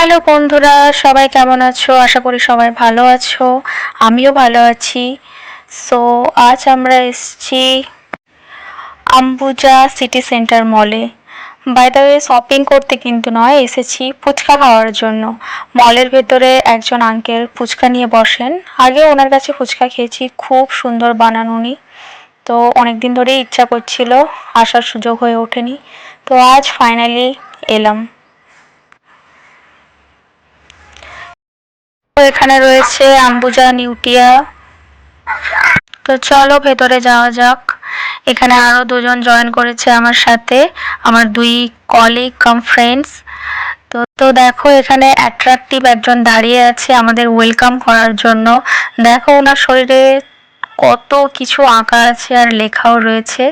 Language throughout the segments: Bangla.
হ্যালো বন্ধুরা, সবাই কেমন আছো? আশা করি সবাই ভালো আছো। আমিও ভালো আছি। সো আজ আমরা এসেছি আম্বুজা সিটি সেন্টার মলে। বাই দ্য ওয়ে, শপিং করতে কিন্তু নয়, এসেছি ফুচকা খাওয়ার জন্য। মলের ভেতরে একজন আঙ্কেল ফুচকা নিয়ে বসেন। আগে ওনার কাছে ফুচকা খেয়েছি, খুব সুন্দর বানান উনি। তো অনেক দিন ধরেই ইচ্ছা করছিল, আসার সুযোগ হয়ে ওঠেনি। তো আজ ফাইনালি এলাম। তো এখানে রয়েছে আম্বুজা নিউটিয়া। তো চলো ভেতরে যাওয়া যাক। এখানে আরো দুজন জয়েন করেছে আমার সাথে, আমার দুই কলিগ কাম ফ্রেন্ডস। তো তো দেখো, এখানে অ্যাট্রাকটিভ একজন দাঁড়িয়ে আছে আমাদের ওয়েলকাম করার জন্য। দেখো ওনার শরীরে কত কিছু আঁকা আছে আর লেখাও রয়েছে।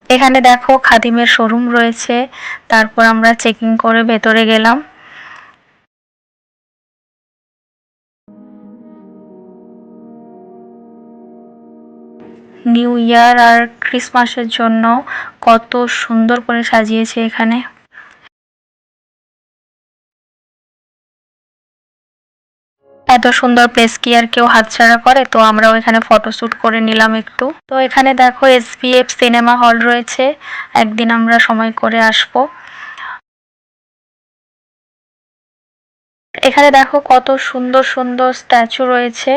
এখানে দেখো খাদিমের শোরুম রয়েছে। তারপর আমরা চেকিং করে ভেতরে গেলাম। নিউ ইয়ার আর ক্রিসমাসের জন্য কত সুন্দর করে সাজিয়েছে এখানে। এত সুন্দর প্লেস কি আর কেউ হাতছাড়া করে? তো আমরাও এখানে ফটোশ্যুট করে নিলাম একটু। তো এখানে দেখো এসভিএফ সিনেমা হল রয়েছে, একদিন আমরা সময় করে আসবো। এখানে দেখো কত সুন্দর সুন্দর স্ট্যাচু রয়েছে।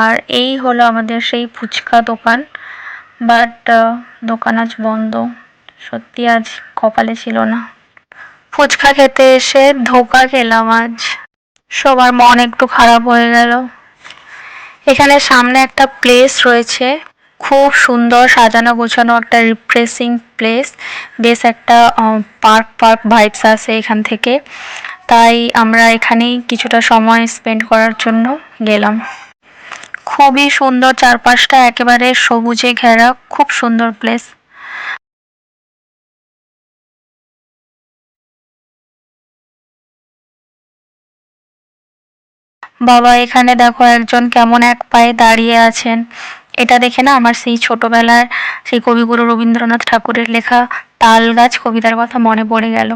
আর এই হলো আমাদের সেই ফুচকা দোকান। বাট দোকান আজ বন্ধ, সত্যি আজ কপালে ছিল না। ফুচকা খেতে এসে ধোকা খেলাম আজ, সবার মন একটু খারাপ হয়ে গেল। এখানে সামনে একটা প্লেস রয়েছে, খুব সুন্দর সাজানো গোছানো একটা রিফ্রেশিং প্লেস। বেশ একটা পার্ক পার্ক ভাইবস আসে এখান থেকে। তাই আমরা এখানেই কিছুটা সময় স্পেন্ড করার জন্য গেলাম। খুবই সুন্দর, চারপাশটা একেবারে সবুজে ঘেরা, খুব সুন্দর প্লেস। বাবা, এখানে দেখো একজন কেমন এক পায়ে দাঁড়িয়ে আছেন। এটা দেখে না আমার সেই ছোটবেলার সেই কবিগুরু রবীন্দ্রনাথ ঠাকুরের লেখা তাল গাছ কবিতার কথা মনে পড়ে গেল।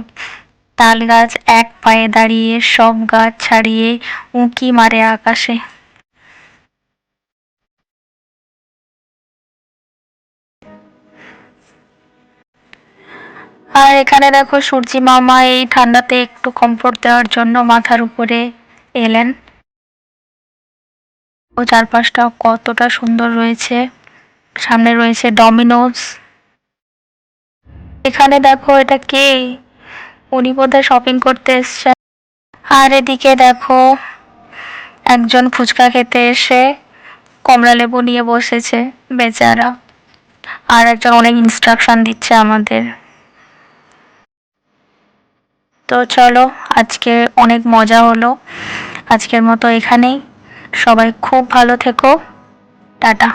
তাল গাছ এক পায়ে দাঁড়িয়ে সব গাছ ছাড়িয়ে উঁকি মারে আকাশে। আর এখানে দেখো সূর্যি মামা এই ঠান্ডাতে একটু কমফোর্ট দেওয়ার জন্য মাথার উপরে এলেন। ও চারপাশটা কতটা সুন্দর রয়েছে। সামনে রয়েছে ডমিনোস। এখানে দেখো এটা কে, উনি বোধহয় শপিং করতে এসছেন। আর এদিকে দেখো একজন ফুচকা খেতে এসে কমলা লেবু নিয়ে বসেছে, বেচারা। আর একজন অনেক ইনস্ট্রাকশন দিচ্ছে আমাদের। তো চলো, আজকে অনেক মজা হলো। আজকের মতো এখানেই। সবাই খুব ভালো থেকো। টাটা।